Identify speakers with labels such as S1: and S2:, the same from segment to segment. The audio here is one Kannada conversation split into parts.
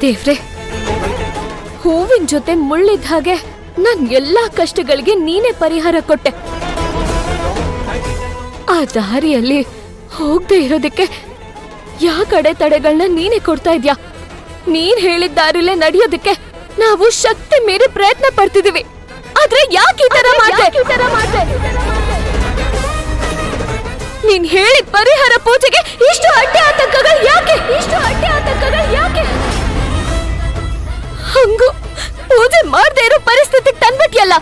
S1: ದೇವ್ರೆ, ಹೂವಿನ ಜೊತೆ ಮುಳ್ಳಿದ ಹಾಗೆ ನನ್ ಎಲ್ಲಾ ಕಷ್ಟಗಳಿಗೆ ನೀನೇ ಪರಿಹಾರ ಕೊಟ್ಟೆ. ಆ ದಾರಿಯಲ್ಲಿ ಹೋಗದೆ ಇರೋದಕ್ಕೆ ಕಡೆ ತಡೆಗಳನ್ನ ನೀನೇ ಕೊಡ್ತಾ ಇದ್ಯಾ. ನೀನ್ ಹೇಳಿದ ದಾರಿಲೇ ನಡೆಯೋದಕ್ಕೆ ನಾವು ಶಕ್ತಿ ಮೀರಿ ಪ್ರಯತ್ನ ಪಡ್ತಿದೀವಿ. ಆದ್ರೆ ಯಾಕೆ ಈ ತರ ಮಾಡ್ದೆ? ನೀನ್ ಹೇಳಿದ ಪರಿಹಾರ ಪೂಜೆಗೆ ಇಷ್ಟು ಅಡ್ಡಿ ಆತಂಕಗಳು ಯಾಕೆ? ಹಂಗು ಪೂಜೆ ಮಾಡದೆ ಇರೋ ಪರಿಸ್ಥಿತಿಗೆ ತಂದ್ಬಿಟ್ಯಲ್ಲ.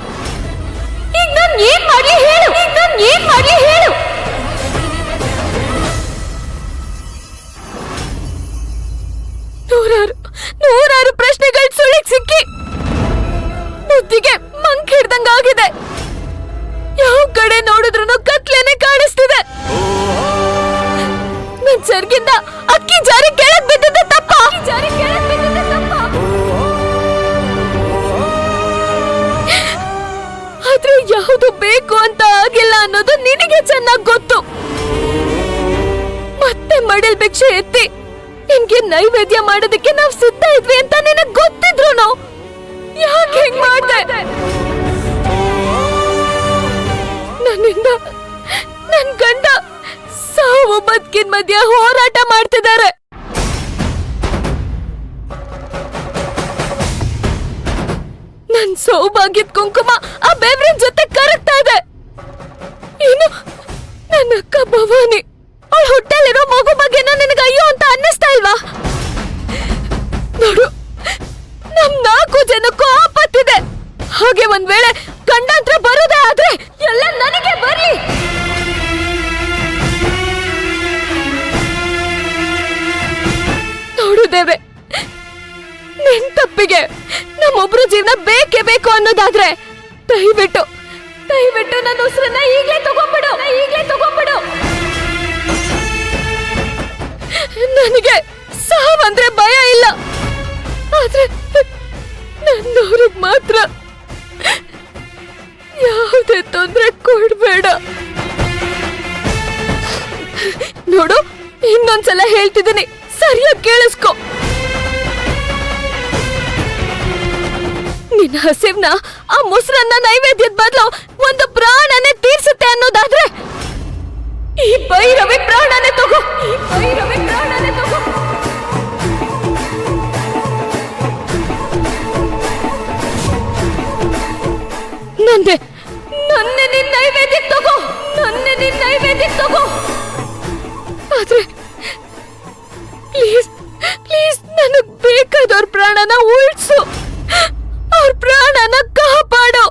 S1: ಈಗ ನಾನ್ ಏನ್ ಮಾಡ್ಲಿ ಹೇಳು? ನೂರಾರು ಪ್ರಶ್ನೆಗಳು ಸುಳಿಗ್ ಸಿಕ್ಕಿ ಬುದ್ಧಿಗೆ ಮಂಕ್ ಹಿಡ್ದಂಗಾಗಿದೆ. ಯಾವ ಕಡೆ ನೋಡಿದ್ರು ಕತ್ಲೇನೆ ಕಾಣಿಸ್ತಿದೆ. ನನ್ ಸರ್ಗಿಂದ ಅಕ್ಕಿ ಜಾರಿ ಕೆಳಗ್ ಬಿದ್ದಿದ್ದೆ ತಪ್ಪ. ಆದ್ರೆ ಯಾವುದು ಬೇಕು ಅಂತ ಆಗಿಲ್ಲ ಅನ್ನೋದು ನಿನಗೆ ಚೆನ್ನಾಗ್ ಗೊತ್ತು. ಮತ್ತೆ ಮಡಲ್ ಭಿಕ್ಷೆ ಎತ್ತಿ ನಿನ್ಗೆ ನೈವೇದ್ಯ ಮಾಡೋದಕ್ಕೆ ನಾವ್ ಸಿದ್ಧ ಇದ್ವಿ ಅಂತ ನಿನಗ್ ಗೊತ್ತಿದ್ರು ಯಾಕೆ ಹೆಂಗ್ ಮಾಡ್ದೆ? ನನ್ನಿಂದ ನನ್ ಗಂಡ ಸಾವು ಬದುಕಿನ ಮಧ್ಯ ಹೋರಾಟ ಮಾಡ್ತಿದ್ದಾರೆ. ನನ್ ಸೌಭಾಗ್ಯದ ಕುಂಕುಮ ಆ ಬೇವ್ರಿನ ಜೊತೆ ಕರಗ್ತಾ ಇದೆ. ಇನ್ನು ನನ್ನ ಅಕ್ಕ ಭವಾನಿ ಅವಳ ಹೊಟ್ಟೆಲಿರೋ ಮಗು ಬಗ್ಗೆನೋ ನಿನಗೆ ಅಯ್ಯೋ ಅಂತ ಅನ್ನಿಸ್ತಾ ಇಲ್ವಾ? ನೋಡು, ನಮ್ 4 ಜನಕ್ಕೂ ಆಪತ್ತಿದೆ. ಹಾಗೆ ಒಂದ್ ವೇಳೆ ಗಂಡಾಂತರ ಬರೋದೇ ಆದ್ರೆ ಎಲ್ಲ ನನಗೆ ಬರ್ಲಿ. ನೋಡು ದೇವೆ, ನಿನ್ ತಪ್ಪಿಗೆ ನಮ್ಮೊಬ್ರು ಜೀವನ ಬೇಕೇ ಬೇಕು ಅನ್ನೋದಾದ್ರೆ ದಯವಿಟ್ಟು ನನ್ನ ಉಸಿರನ್ನ ಈಗ್ಲೇ ತಗೊಂಡ್ಬಿಡು. ನನಗೆ ಸಾವಂದ್ರೆ ಭಯ ಇಲ್ಲ. ಆದ್ರೆ ನನ್ನವ್ರಿಗೆ ಮಾತ್ರ ಯಾವುದೇ ತೊಂದರೆ ಕೊಡ್ಬೇಡ. ನೋಡು, ಇನ್ನೊಂದ್ಸಲ ಹೇಳ್ತಿದ್ದೀನಿ, ಸರಿಯಾಗಿ ಕೇಳಿಸ್ಕೊ. ನಿನ್ನ ಹಸಿವ್ನ ಆ ಮೊಸರನ್ನ ನೈವೇದ್ಯದ ಬದಲು ಒಂದು ಪ್ರಾಣನೇ ತೀರ್ಸುತ್ತೆ ಅನ್ನೋದಾದ್ರೆ ಈ ಭೈರವಿ ಪ್ರಾಣನೇ ತಗೋ. ನನ್ನೆ ನಿನ್ ನೈವೇದ್ಯಕ್ಕೆ ತಗೋ. ಆದ್ರೆ ಪ್ಲೀಸ್ ನನಗ್ ಬೇಕಾದವ್ರ ಪ್ರಾಣನ ಉಳಿಸು. ಅವ್ರ ಪ್ರಾಣನ ಕಾಪಾಡು.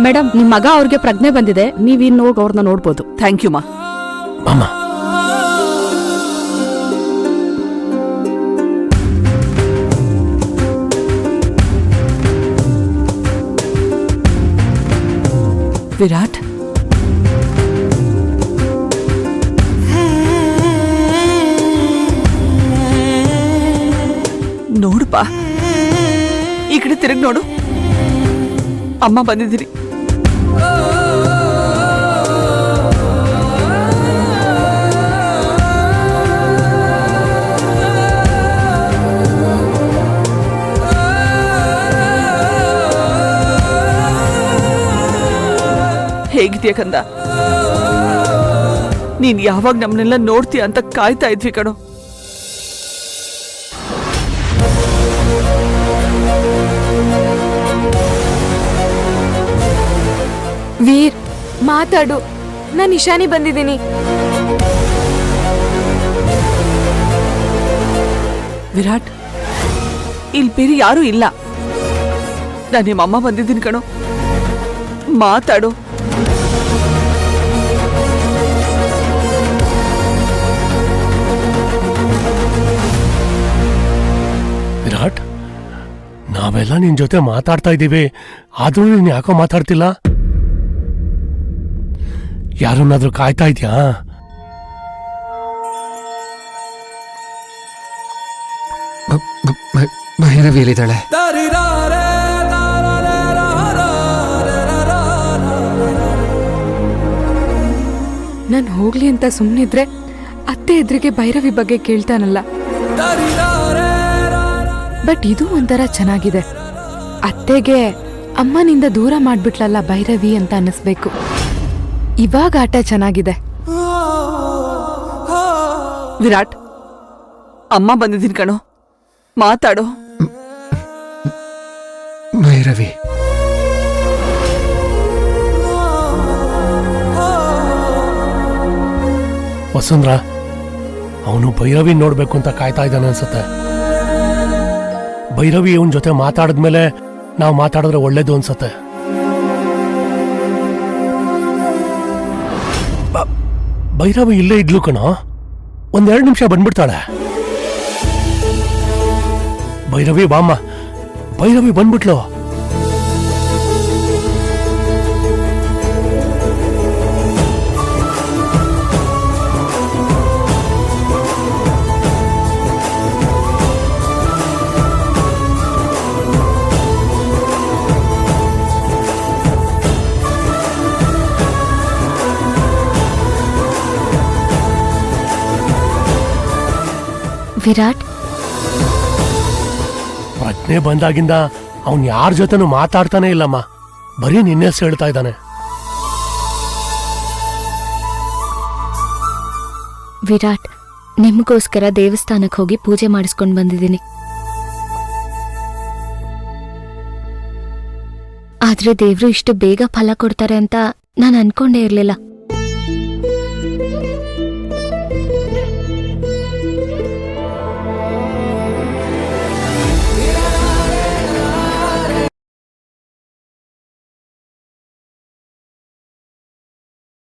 S2: ಮೇಡಮ್, ನಿಮ್ ಮಗ ಅವ್ರಿಗೆ ಪ್ರಜ್ಞೆ ಬಂದಿದೆ. ನೀವ್ ಇನ್ನು ಹೋಗಿ ಅವ್ರನ್ನ ನೋಡ್ಬೋದು.
S3: ಥ್ಯಾಂಕ್ ಯು ಮಾ. ವಿರಾಟ್, ನೋಡುಪ್ಪ, ಈ ಕಡೆ ತಿರುಗಿ ನೋಡು. ಅಮ್ಮ ಬಂದಿದ್ದೀರಿ. ಹೇಗಿದೆಯಾ ಕಂದ? ನೀನ್ ಯಾವಾಗ ನಮ್ಮನ್ನೆಲ್ಲ ನೋಡ್ತೀಯ ಅಂತ ಕಾಯ್ತಾ ಇದ್ವಿ ಕಣೋ.
S1: ವೀರ್, ಮಾತಾಡು. ನಾನು ಇಶಾನಿ ಬಂದಿದ್ದೀನಿ.
S3: ವಿರಾಟ್, ಇಲ್ಲಿ ಬೇರೆ ಯಾರೂ ಇಲ್ಲ. ನಾನು ನಿಮ್ಮಮ್ಮ ಬಂದಿದ್ದೀನಿ ಕಣೋ. ಮಾತಾಡು.
S4: ವಿರಾಟ್, ನಾವೆಲ್ಲ ನಿನ್ ಜೊತೆ ಮಾತಾಡ್ತಾ ಇದ್ದೀವಿ, ಆದ್ರೂ ನೀನ್ ಯಾಕೋ ಮಾತಾಡ್ತಿಲ್ಲ? ಯಾರನ್ನಾದ್ರೂ ಕಾಯ್ತಾ ಇದ್ಯಾ?
S5: ಭೈರವಿ ಎಲ್ಲಿದ್ದಾಳೆ?
S6: ನಾನು ಹೋಗ್ಲಿ ಅಂತ ಸುಮ್ಮನಿದ್ರೆ ಅತ್ತೆ ಎದುರಿಗೆ ಭೈರವಿ ಬಗ್ಗೆ ಕೇಳ್ತಾನಲ್ಲ. ಬಟ್ ಇದು ಒಂಥರ ಚೆನ್ನಾಗಿದೆ. ಅತ್ತೆಗೆ ಅಮ್ಮನಿಂದ ದೂರ ಮಾಡ್ಬಿಟ್ಲಲ್ಲ ಭೈರವಿ ಅಂತ ಅನ್ನಿಸ್ಬೇಕು. ಇವಾಗ ಆಟ ಚೆನ್ನಾಗಿದೆ.
S3: ವಿರಾಟ್, ಅಮ್ಮ ಬಂದಿದ್ದೀನಿ ಕಣೋ. ಮಾತಾಡು.
S5: ಭೈರವಿ,
S4: ವಸುಂಧ್ರ, ಅವನು ಭೈರವಿ ನೋಡ್ಬೇಕು ಅಂತ ಕಾಯ್ತಾ ಇದ್ದಾನೆ ಅನ್ಸುತ್ತೆ. ಭೈರವಿ ಇವನ್ ಜೊತೆ ಮಾತಾಡಿದ್ಮೇಲೆ ನಾವು ಮಾತಾಡಿದ್ರೆ ಒಳ್ಳೇದು ಅನ್ಸುತ್ತೆ. ಭೈರವಿ ಇಲ್ಲೇ ಇದ್ಲು ಕಣೋ. 1-2 ನಿಮಿಷ ಬಂದ್ಬಿಡ್ತಾಳೆ. ಭೈರವಿ ಬಾಮ್ಮ. ಭೈರವಿ ಬಂದ್ಬಿಟ್ಲು.
S1: ವಿರಾಟ್,
S4: ಪ್ರಜ್ಞೆ ಬಂದಾಗಿಂದ ಅವನ್ ಯಾರ ಜೊತೆನೂ ಮಾತಾಡ್ತಾನೆ ಇಲ್ಲಮ್ಮ. ಬರೀ ನಿನ್ನೆ ಹೇಳ್ತಾ ಇದ್ದಾನೆ.
S1: ವಿರಾಟ್, ನಿಮಗೋಸ್ಕರ ದೇವಸ್ಥಾನಕ್ಕೆ ಹೋಗಿ ಪೂಜೆ ಮಾಡಿಸ್ಕೊಂಡು ಬಂದಿದ್ದೀನಿ. ಆದ್ರೆ ದೇವ್ರು ಇಷ್ಟು ಬೇಗ ಫಲ ಕೊಡ್ತಾರೆ ಅಂತ ನಾನು ಅನ್ಕೊಂಡೇ ಇರ್ಲಿಲ್ಲ.